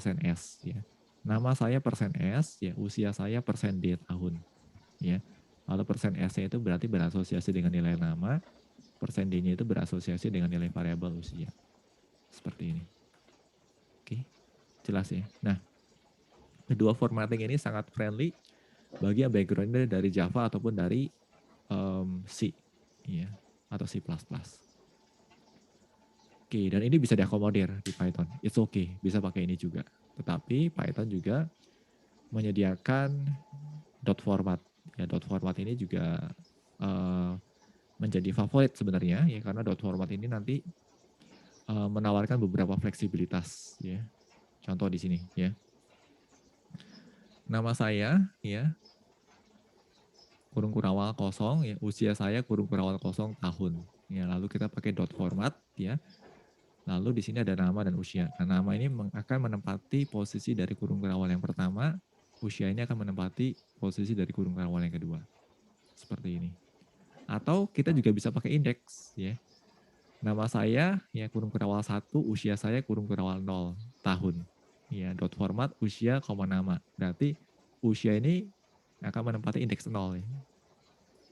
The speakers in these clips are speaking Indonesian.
persen %S ya. Nama saya persen %S ya, usia saya persen %D tahun ya. Lalu persen %S-nya itu berarti berasosiasi dengan nilai nama, persen %D-nya itu berasosiasi dengan nilai variabel usia. Seperti ini. Oke, jelas ya. Nah, kedua formatting ini sangat friendly bagi yang background-nya dari Java ataupun dari C ya, atau C++. Oke, dan ini bisa diakomodir di Python. It's okay, bisa pakai ini juga. Tetapi Python juga menyediakan dot format. Ya, dot format ini juga menjadi favorit sebenarnya ya, karena dot format ini nanti menawarkan beberapa fleksibilitas ya. Contoh di sini ya. Nama saya ya kurung kurawal kosong ya, usia saya kurung kurawal kosong tahun. Ya, lalu kita pakai dot format ya. Lalu di sini ada nama dan usia. Nah, nama ini akan menempati posisi dari kurung kurawal yang pertama, usia ini akan menempati posisi dari kurung kurawal yang kedua. Seperti ini. Atau kita juga bisa pakai indeks ya. Nama saya ya kurung kurawal 1, usia saya kurung kurawal 0 tahun. Ya, dot format usia, nama. Berarti usia ini akan menempati indeks 0 ya.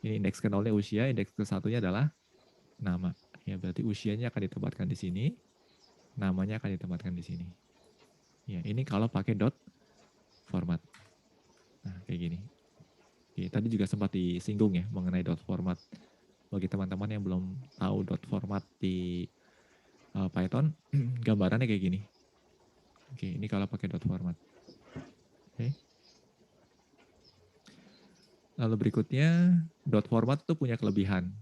Ini indeks ke-0-nya usia, indeks ke-1-nya adalah nama. Ya, berarti usianya akan ditempatkan di sini, namanya akan ditempatkan di sini. Ya, ini kalau pakai dot format. Nah, kayak gini. Oke, tadi juga sempat disinggung ya mengenai dot format. Bagi teman-teman yang belum tahu dot format di Python, gambarannya kayak gini. Oke, ini kalau pakai dot format. Oke. Lalu berikutnya, dot format itu punya kelebihan.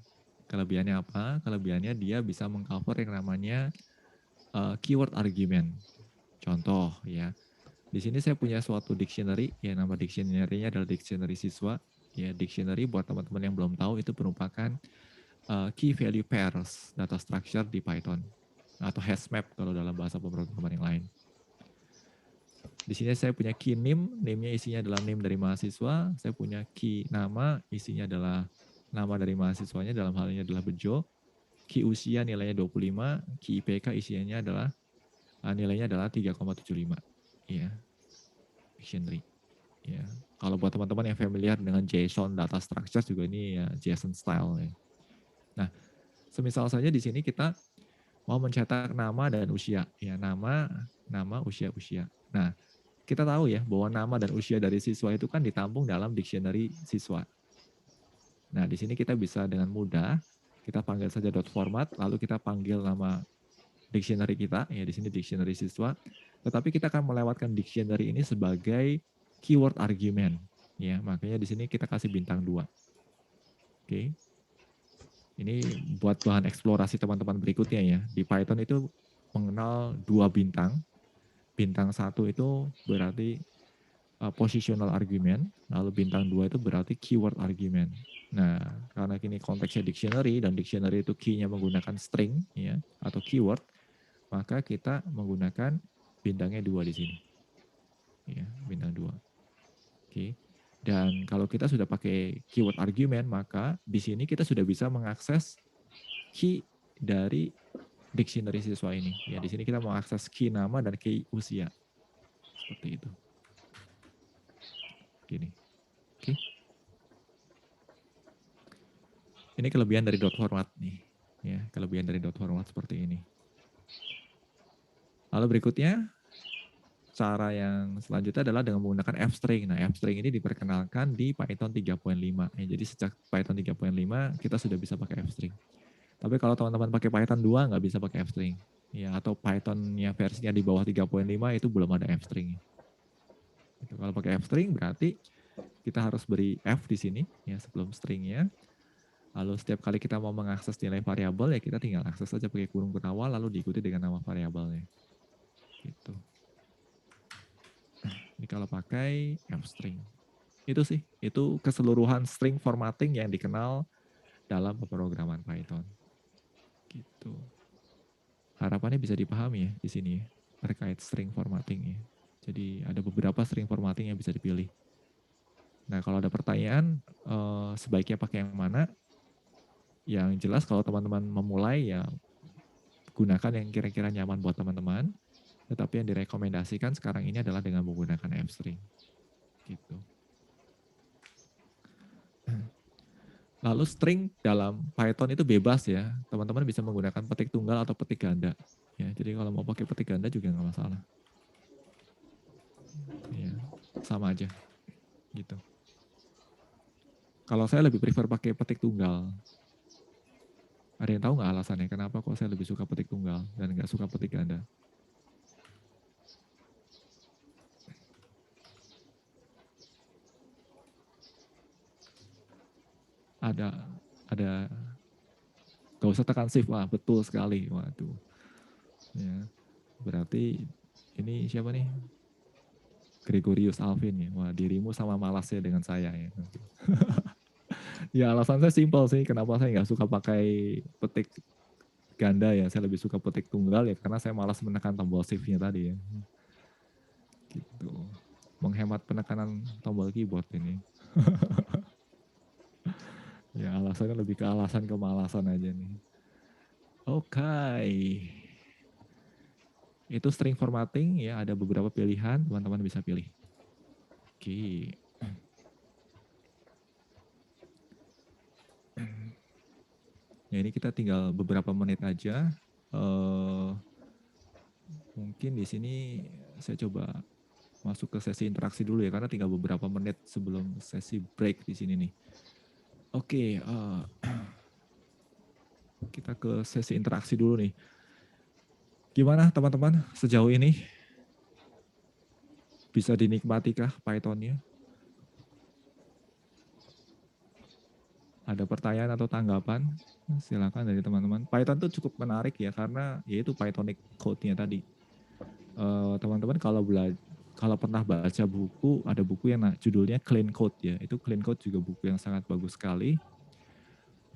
Kelebihannya apa? Kelebihannya dia bisa mengcover yang namanya keyword argument. Contoh ya, di sini saya punya suatu dictionary, ya nama dictionary-nya adalah dictionary siswa. Ya, dictionary buat teman-teman yang belum tahu itu merupakan key value pairs data structure di Python atau hash map kalau dalam bahasa pemrograman yang lain. Di sini saya punya key name-nya isinya adalah name dari mahasiswa. Saya punya key nama, isinya adalah nama dari mahasiswanya, dalam hal ini adalah Bejo. Key usia nilainya 25, key IPK isinya adalah nilainya adalah 3,75. Ya, dictionary. Ya, kalau buat teman-teman yang familiar dengan JSON data structure juga ini ya JSON style ya. Nah, semisal saja di sini kita mau mencetak nama dan usia, ya nama, usia. Nah, kita tahu ya bahwa nama dan usia dari siswa itu kan ditampung dalam dictionary siswa. Nah, di sini kita bisa dengan mudah kita panggil saja dot format, lalu kita panggil nama dictionary kita, ya di sini dictionary siswa. Tetapi kita akan melewatkan dictionary ini sebagai keyword argument, ya makanya di sini kita kasih bintang 2. Oke. Ini buat bahan eksplorasi teman-teman berikutnya ya. Di Python itu mengenal 2 bintang. Bintang 1 itu berarti positional argument, lalu bintang 2 itu berarti keyword argument. Nah, karena ini konteksnya dictionary dan dictionary itu key-nya menggunakan string ya atau keyword, maka kita menggunakan bintangnya 2 di sini. Ya, bintang 2. Oke. Dan kalau kita sudah pakai keyword argument, maka di sini kita sudah bisa mengakses key dari dictionary siswa ini. Ya, di sini kita mau akses key nama dan key usia. Seperti itu. Gini. Oke. Ini kelebihan dari dot format nih. Ya, kelebihan dari dot format seperti ini. Lalu berikutnya, cara yang selanjutnya adalah dengan menggunakan f-string. Nah, f-string ini diperkenalkan di Python 3.5. Ya, jadi sejak Python 3.5 kita sudah bisa pakai f-string. Tapi kalau teman-teman pakai Python 2 nggak bisa pakai f-string. Ya, atau Python-nya versinya di bawah 3.5 itu belum ada f-string. Gitu. Kalau pakai f-string berarti kita harus beri f di sini ya sebelum stringnya. Lalu setiap kali kita mau mengakses nilai variabel ya kita tinggal akses saja pakai kurung awal lalu diikuti dengan nama variabelnya. Gitu. Nah, ini kalau pakai f-string. Itu sih, itu keseluruhan string formatting yang dikenal dalam pemrograman Python. Gitu. Harapannya bisa dipahami ya di sini ya, terkait string formatting ya. Jadi ada beberapa string formatting yang bisa dipilih. Nah, kalau ada pertanyaan sebaiknya pakai yang mana? Yang jelas kalau teman-teman memulai ya gunakan yang kira-kira nyaman buat teman-teman. Tetapi yang direkomendasikan sekarang ini adalah dengan menggunakan F-string. Gitu. Lalu string dalam Python itu bebas ya. Teman-teman bisa menggunakan petik tunggal atau petik ganda. Ya, jadi kalau mau pakai petik ganda juga nggak masalah. Ya, sama aja. Gitu. Kalau saya lebih prefer pakai petik tunggal. Ada yang tahu nggak alasannya kenapa kok saya lebih suka petik tunggal dan nggak suka petik ganda? Ada, gak usah tekan shift, wah betul sekali, waduh. Ya, berarti ini siapa nih? Gregorius Alvin ya, wah dirimu sama malasnya dengan saya ya. Ya alasan saya simpel sih, kenapa saya nggak suka pakai petik ganda ya, saya lebih suka petik tunggal ya karena saya malas menekan tombol shift-nya tadi ya. Gitu. Menghemat penekanan tombol keyboard ini. Ya alasannya lebih ke alasan kemalasan aja nih. Oke. Itu string formatting ya, ada beberapa pilihan, teman-teman bisa pilih. Oke. Ya ini kita tinggal beberapa menit aja. Mungkin di sini saya coba masuk ke sesi interaksi dulu ya, karena tinggal beberapa menit sebelum sesi break di sini nih. Oke, kita ke sesi interaksi dulu nih. Gimana teman-teman sejauh ini? Bisa dinikmatikah Python-nya? Ada pertanyaan atau tanggapan? Silakan dari teman-teman. Python tuh cukup menarik ya karena yaitu Pythonic code-nya tadi. Teman-teman kalau pernah baca buku, ada buku yang judulnya Clean Code ya. Itu Clean Code juga buku yang sangat bagus sekali.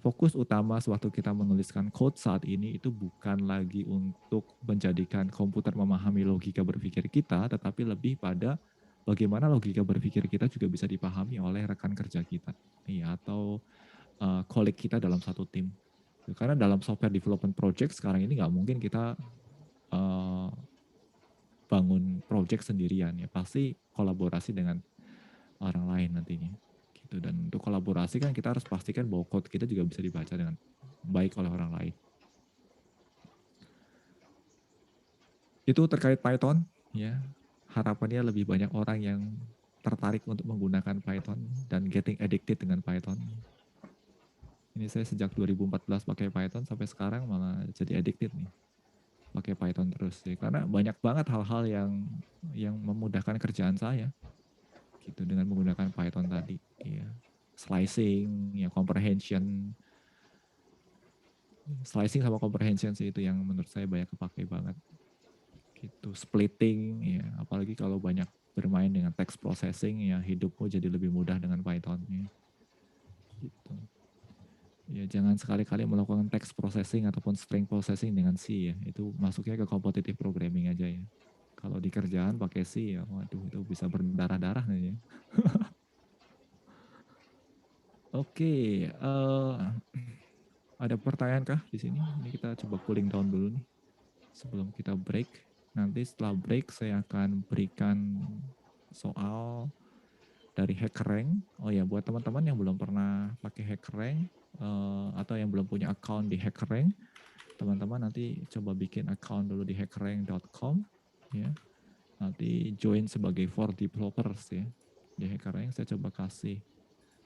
Fokus utama sewaktu kita menuliskan code saat ini itu bukan lagi untuk menjadikan komputer memahami logika berpikir kita, tetapi lebih pada bagaimana logika berpikir kita juga bisa dipahami oleh rekan kerja kita, ya, atau kolik kita dalam satu tim. Karena dalam software development project sekarang ini nggak mungkin kita bangun project sendirian ya, pasti kolaborasi dengan orang lain nantinya. Gitu. Dan untuk kolaborasi kan kita harus pastikan bahwa code kita juga bisa dibaca dengan baik oleh orang lain. Itu terkait Python ya. Harapannya lebih banyak orang yang tertarik untuk menggunakan Python dan getting addicted dengan Python. Ini saya sejak 2014 pakai Python sampai sekarang malah jadi addicted nih. Pakai Python terus sih karena banyak banget hal-hal yang memudahkan kerjaan saya gitu dengan menggunakan Python tadi ya. Slicing ya, slicing sama comprehension sih itu yang menurut saya banyak kepake banget gitu. Splitting ya, apalagi kalau banyak bermain dengan text processing ya, hidupmu jadi lebih mudah dengan Python ya. Gitu. Ya jangan sekali-kali melakukan text processing ataupun string processing dengan C ya, itu masuknya ke competitive programming aja ya. Kalau di kerjaan pakai C ya, waduh itu bisa berdarah-darah nih ya. Oke, ada pertanyaan kah di sini? Ini kita coba cooling down dulu nih sebelum kita break. Nanti setelah break saya akan berikan soal dari HackerRank. Oh ya, buat teman-teman yang belum pernah pakai HackerRank atau yang belum punya account di HackerRank, teman-teman nanti coba bikin account dulu di hackerrank.com ya. Nanti join sebagai for developers ya. Di HackerRank saya coba kasih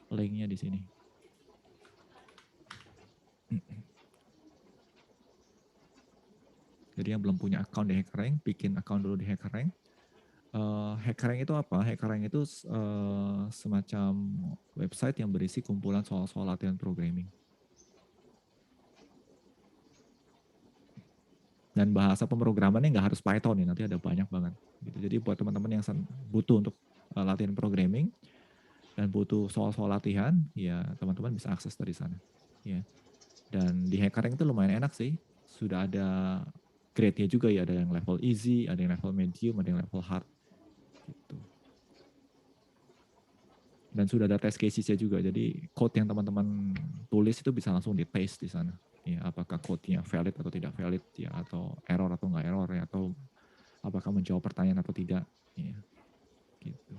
linknya di sini. Jadi yang belum punya account di HackerRank, bikin account dulu di HackerRank. HackerRank itu apa? HackerRank itu semacam website yang berisi kumpulan soal-soal latihan programming. Dan bahasa pemrogramannya nggak harus Python ya, nanti ada banyak banget. Gitu. Jadi buat teman-teman yang butuh untuk latihan programming dan butuh soal-soal latihan, ya teman-teman bisa akses dari sana. Ya. Dan di HackerRank itu lumayan enak sih. Sudah ada grade-nya juga ya, ada yang level easy, ada yang level medium, ada yang level hard. Gitu. Dan sudah ada test cases-nya juga. Jadi code yang teman-teman tulis itu bisa langsung di paste di sana. Ya, apakah code-nya valid atau tidak valid ya, atau error atau nggak error ya, atau apakah menjawab pertanyaan atau tidak. Ya, gitu.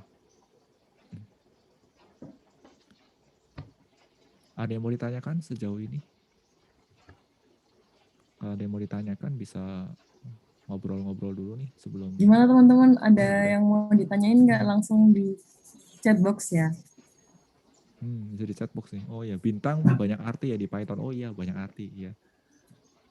Ada yang mau ditanyakan sejauh ini? Kalau ada yang mau ditanyakan bisa ngobrol-ngobrol dulu nih sebelum. Gimana teman-teman? Ada yang mau ditanyain nggak langsung di chat box ya? Jadi chatbox nih. Oh ya, bintang banyak arti ya di Python. Oh iya, banyak arti ya.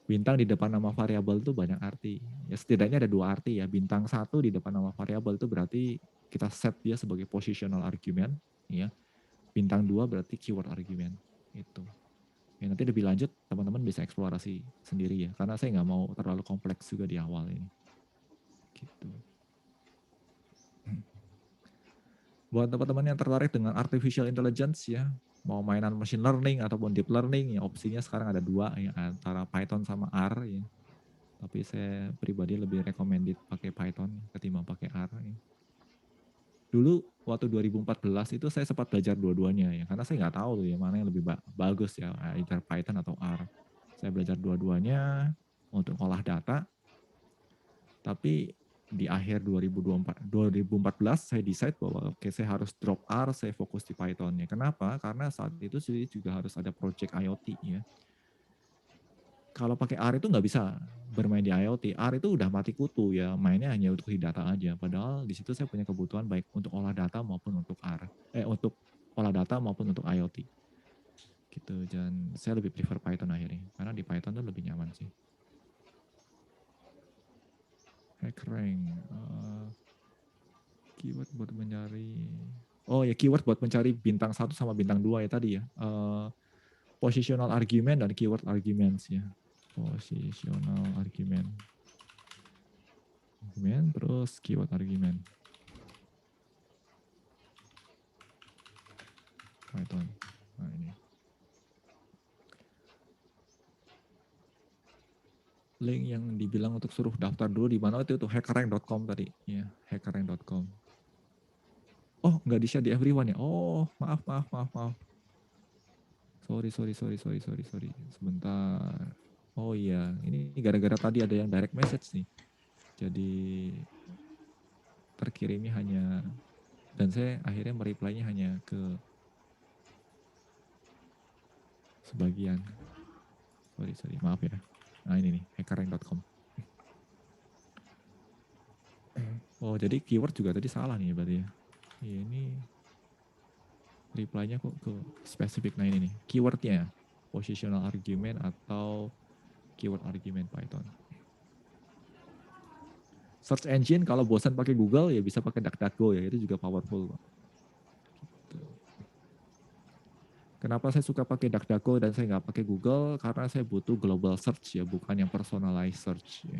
Bintang di depan nama variabel itu banyak arti. Ya setidaknya ada dua arti ya. Bintang satu di depan nama variabel itu berarti kita set dia sebagai positional argument. Ya. Bintang dua berarti keyword argument. Itu. Ya, nanti lebih lanjut teman-teman bisa eksplorasi sendiri ya. Karena saya nggak mau terlalu kompleks juga di awal ini. Gitu. Buat teman-teman yang tertarik dengan artificial intelligence ya, mau mainan machine learning ataupun deep learning ya, opsinya sekarang ada dua ya, antara Python sama R ya. Tapi saya pribadi lebih recommended pakai Python ketimbang pakai R ya. Dulu waktu 2014 itu saya sempat belajar dua-duanya ya, karena saya nggak tahu tuh ya mana yang lebih bagus ya, either Python atau R. Saya belajar dua-duanya untuk olah data, tapi di akhir 2014 saya decide bahwa oke, saya harus drop R, saya fokus di Python ya. Kenapa? Karena saat itu saya juga harus ada project IoT ya. Kalau pakai R itu nggak bisa bermain di IoT. R itu udah mati kutu ya, mainnya hanya untuk di data aja. Padahal di situ saya punya kebutuhan baik untuk olah data maupun untuk untuk olah data maupun untuk IoT. Gitu. Dan saya lebih prefer Python akhirnya, karena di Python tuh lebih nyaman sih. HackRank. Keyword buat mencari. Oh ya, keyword buat mencari bintang 1 sama bintang 2 ya tadi ya. Positional argument dan keyword arguments ya. Positional argument. Terus keyword argument. Python. Nah ini. Link yang dibilang untuk suruh daftar dulu di mana itu hackerrank.com tadi. Ya, hackerrank.com. Oh, nggak di-share di everyone ya. Oh, maaf. Sorry. Sebentar. Oh iya, ini gara-gara tadi ada yang direct message nih. Jadi terkirimnya hanya, dan saya akhirnya mereply-nya hanya ke sebagian. Sorry, maaf ya. Nah ini nih, hackerrank.com. Oh, jadi keyword juga tadi salah nih berarti ya. Iya, ini reply-nya kok ke spesifik. Nah ini nih, keywordnya positional argument atau keyword argument Python. Search engine kalau bosan pakai Google ya bisa pakai DuckDuckGo ya, itu juga powerful kok. Gitu. Kenapa saya suka pakai DuckDuckGo dan saya nggak pakai Google? Karena saya butuh global search ya, bukan yang personalized search ya.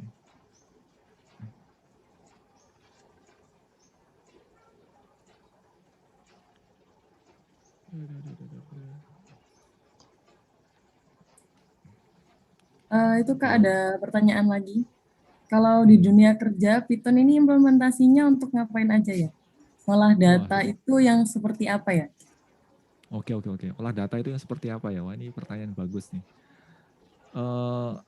Itu Kak Kalau ada pertanyaan lagi. Kalau di dunia kerja, Python ini implementasinya untuk ngapain aja ya? Olah wah, data itu yang seperti apa ya? oke. Olah data itu yang seperti apa ya? Wah, ini pertanyaan bagus nih. Uh,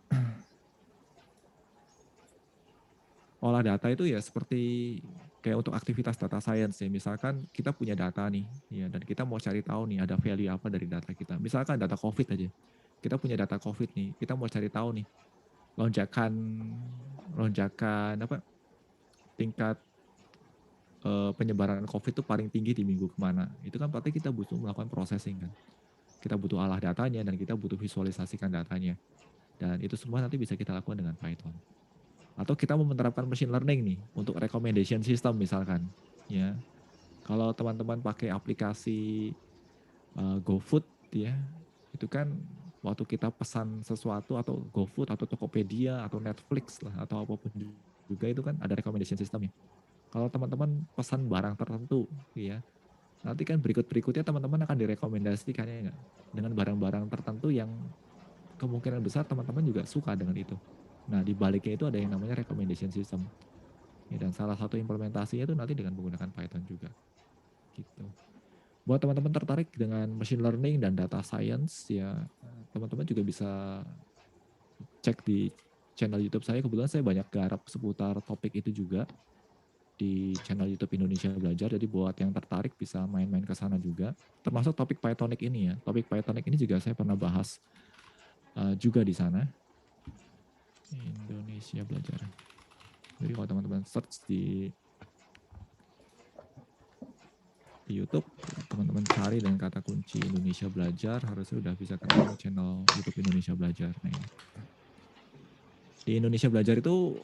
olah data itu ya seperti kayak untuk aktivitas data science ya. Misalkan kita punya data nih, ya, dan kita mau cari tahu nih ada value apa dari data kita. Misalkan data COVID aja. Kita punya data COVID nih, kita mau cari tahu nih lonjakan lonjakan apa tingkat penyebaran COVID itu paling tinggi di minggu kemana. Itu kan berarti kita butuh melakukan processing kan. Kita butuh olah datanya dan kita butuh visualisasikan datanya. Dan itu semua nanti bisa kita lakukan dengan Python. Atau kita mau menerapkan machine learning nih untuk recommendation system misalkan. Ya, kalau teman-teman pakai aplikasi GoFood ya, itu kan waktu kita pesan sesuatu atau GoFood atau Tokopedia atau Netflix lah atau apapun juga itu kan ada recommendation systemnya. Kalau teman-teman pesan barang tertentu ya, nanti kan berikutnya teman-teman akan direkomendasikan ya enggak dengan barang-barang tertentu yang kemungkinan besar teman-teman juga suka dengan itu. Nah, di baliknya itu ada yang namanya recommendation system. Ya, dan salah satu implementasinya itu nanti dengan menggunakan Python juga. Gitu. Buat teman-teman tertarik dengan machine learning dan data science ya, teman-teman juga bisa cek di channel YouTube saya kebetulan saya banyak garap seputar topik itu juga di channel YouTube Indonesia Belajar. Jadi buat yang tertarik bisa main-main ke sana juga. Termasuk topik Pythonic ini ya. Topik Pythonic ini juga saya pernah bahas juga di sana. Indonesia Belajar. Jadi kalau teman-teman search di YouTube, teman-teman cari dengan kata kunci Indonesia Belajar, harusnya udah bisa ketemu channel YouTube Indonesia Belajar. Nah ini. Di Indonesia Belajar itu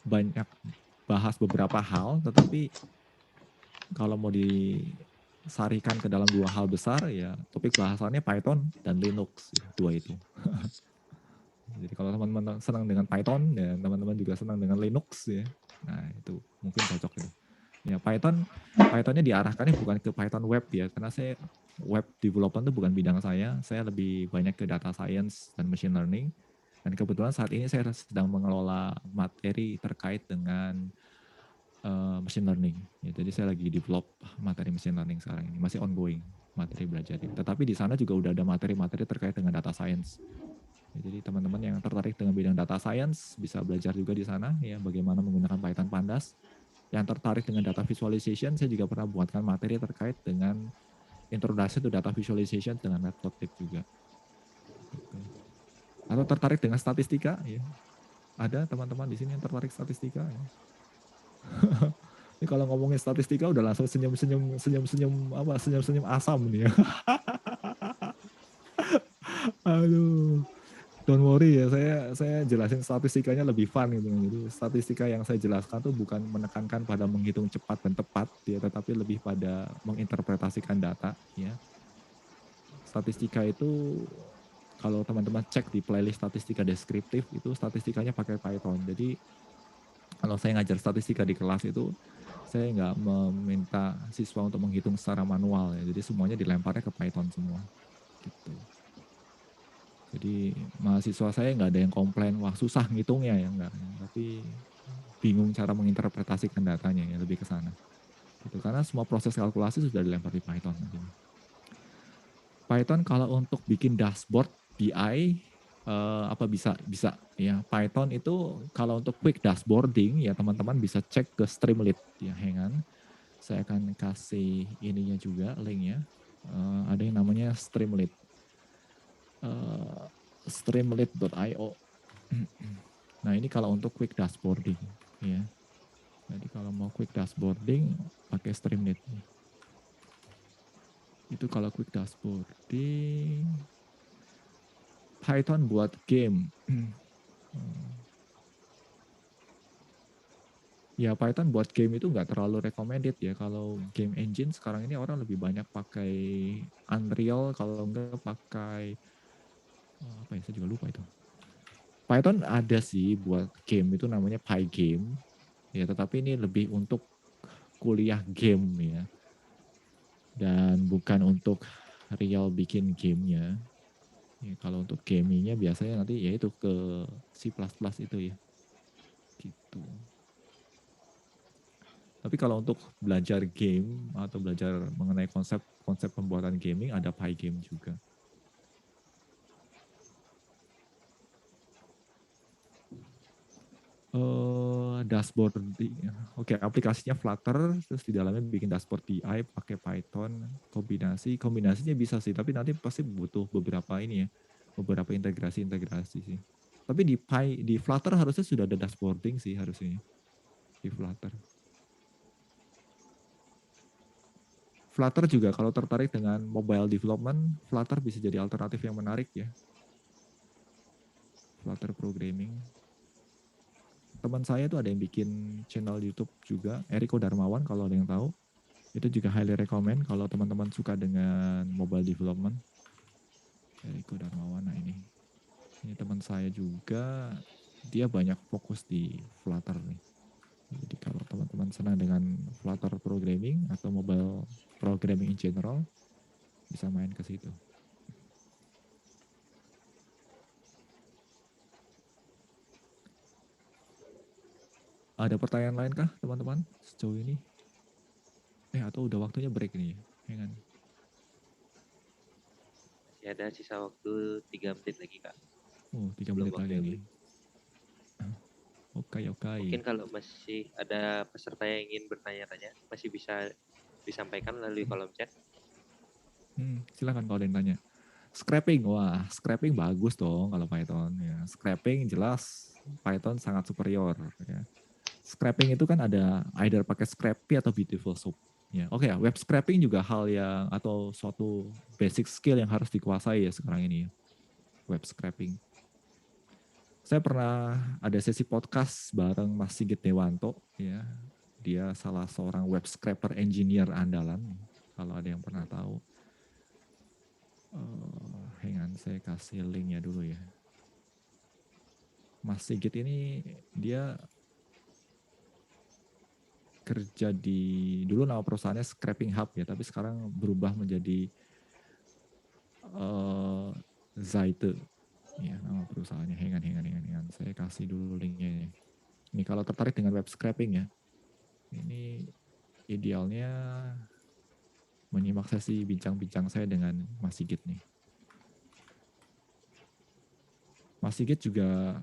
banyak bahas beberapa hal, tetapi kalau mau disarikan ke dalam dua hal besar, ya topik bahasannya Python dan Linux, dua itu. Jadi kalau teman-teman senang dengan Python, ya teman-teman juga senang dengan Linux, ya. Nah itu mungkin cocok itu. Ya Pythonnya diarahkannya bukan ke Python web ya, karena saya web development itu bukan bidang saya lebih banyak ke data science dan machine learning. Dan kebetulan saat ini saya sedang mengelola materi terkait dengan machine learning. Ya, jadi saya lagi develop materi machine learning sekarang ini, masih ongoing materi belajar. Tetapi di sana juga udah ada materi-materi terkait dengan data science. Ya, jadi teman-teman yang tertarik dengan bidang data science bisa belajar juga di sana ya bagaimana menggunakan Python Pandas. Yang tertarik dengan data visualization, saya juga pernah buatkan materi terkait dengan introduction to data visualization dengan Matplotlib juga. Gitu. Atau tertarik dengan statistika, ya. Ada teman-teman di sini yang tertarik statistika. Ya. Ini kalau ngomongin statistika udah langsung senyum-senyum asam nih ya. Aduh. Don't worry ya, saya jelasin statistikanya lebih fun gitu. Jadi statistika yang saya jelaskan tuh bukan menekankan pada menghitung cepat dan tepat, ya, tetapi lebih pada menginterpretasikan data. Ya. Statistika itu kalau teman-teman cek di playlist statistika deskriptif itu statistikanya pakai Python. Jadi kalau saya ngajar statistika di kelas itu saya nggak meminta siswa untuk menghitung secara manual ya. Jadi semuanya dilemparnya ke Python semua. Gitu. Jadi mahasiswa saya nggak ada yang komplain, wah susah ngitungnya ya enggak, tapi bingung cara menginterpretasikan datanya ya lebih ke sana. Gitu. Karena semua proses kalkulasi sudah dilempar di Python nantinya. Python kalau untuk bikin dashboard BI apa bisa ya. Python itu kalau untuk quick dashboarding ya teman-teman bisa cek ke Streamlit ya, Hengan. Saya akan kasih ininya juga linknya. Ada yang namanya Streamlit. Streamlit.io. Nah ini kalau untuk quick dashboarding ya. Jadi kalau mau quick dashboarding pakai Streamlit. Itu kalau quick dashboarding. Python buat game. Ya Python buat game itu nggak terlalu recommended ya. Kalau game engine sekarang ini orang lebih banyak pakai Unreal, kalau nggak pakai apa ya, saya juga lupa itu. Python ada sih buat game itu namanya Pygame. Ya, tetapi ini lebih untuk kuliah game ya. Dan bukan untuk real bikin gamenya. Ya, kalau untuk gamingnya biasanya nanti ya itu ke C++ itu ya. Gitu. Tapi kalau untuk belajar game atau belajar mengenai konsep pembuatan gaming ada Pygame juga. Dashboard oke, aplikasinya Flutter, terus di dalamnya bikin dashboard BI pakai Python, kombinasinya bisa sih, tapi nanti pasti butuh beberapa ini ya, beberapa integrasi sih. Tapi di Flutter harusnya sudah ada dashboarding sih harusnya di Flutter. Flutter juga kalau tertarik dengan mobile development, Flutter bisa jadi alternatif yang menarik ya. Flutter programming. Teman saya tuh ada yang bikin channel YouTube juga, Eriko Darmawan kalau ada yang tahu. Itu juga highly recommend kalau teman-teman suka dengan mobile development. Eriko Darmawan, nah ini. Ini teman saya juga, dia banyak fokus di Flutter nih. Jadi kalau teman-teman senang dengan Flutter programming atau mobile programming in general, bisa main ke situ. Ada pertanyaan lain kah teman-teman sejauh ini? Atau udah waktunya break nih? Jangan. Masih ada sisa waktu 3 menit lagi, Kak. Oh, 3 Belum menit lagi waktunya nih. break. Oke. Mungkin kalau masih ada peserta yang ingin bertanya-tanya, masih bisa disampaikan melalui kolom chat. Silakan kalau ada yang tanya. Scraping, wah scraping bagus dong kalau Python ya. Scraping jelas Python sangat superior ya. Scraping itu kan ada either pakai Scrapy atau Beautiful Soup. Ya, oke ya, web scraping juga hal yang atau suatu basic skill yang harus dikuasai ya sekarang ini ya. Web scraping. Saya pernah ada sesi podcast bareng Mas Sigit Dewanto ya. Dia salah seorang web scraper engineer andalan kalau ada yang pernah tahu. Hang on, saya kasih linknya dulu ya. Mas Sigit ini dia kerja di dulu nama perusahaannya Scraping Hub ya, tapi sekarang berubah menjadi Zaite ya nama perusahaannya. Hang on. Saya kasih dulu linknya. Ini kalau tertarik dengan web scraping ya, ini idealnya menyimak sesi bincang-bincang saya dengan Mas Sigit nih. Mas Sigit juga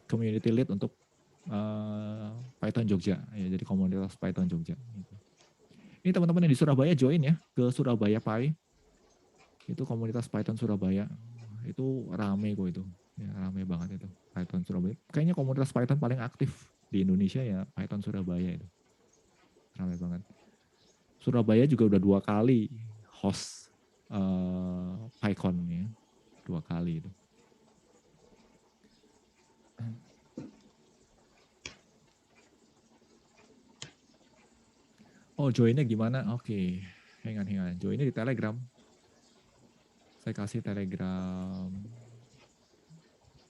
community lead untuk Python Jogja, ya, jadi komunitas Python Jogja. Gitu. Ini teman-teman yang di Surabaya join ya ke Surabaya Pi. Itu komunitas Python Surabaya. Itu rame kok itu. Ya, rame banget itu Python Surabaya. Kayaknya komunitas Python paling aktif di Indonesia ya Python Surabaya itu. Rame banget. Surabaya juga udah 2 kali host PyCon ya. 2 kali itu. Oh, joinnya gimana? Oke. Hang on. Joinnya di Telegram. Saya kasih Telegram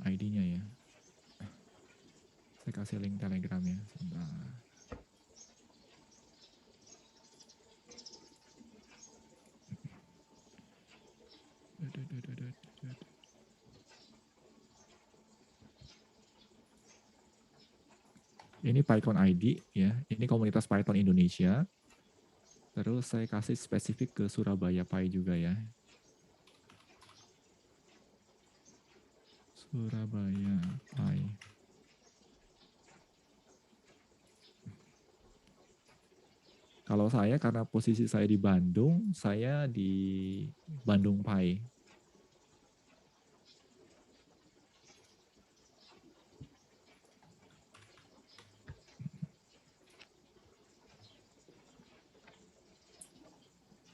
ID-nya ya. Saya kasih link Telegramnya. Sebentar. Ini PyCon ID ya. Ini komunitas Python Indonesia. Terus saya kasih spesifik ke Surabaya Pi juga ya. Surabaya Pi. Kalau saya karena posisi saya di Bandung, saya di Bandung Pi.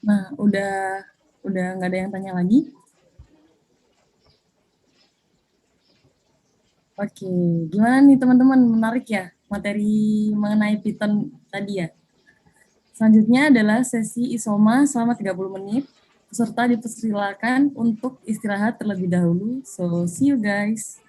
Nah, udah nggak ada yang tanya lagi. Oke, gimana nih teman-teman? Menarik ya materi mengenai Python tadi ya. Selanjutnya adalah sesi isoma selama 30 menit. Peserta dipersilakan untuk istirahat terlebih dahulu. So, see you guys.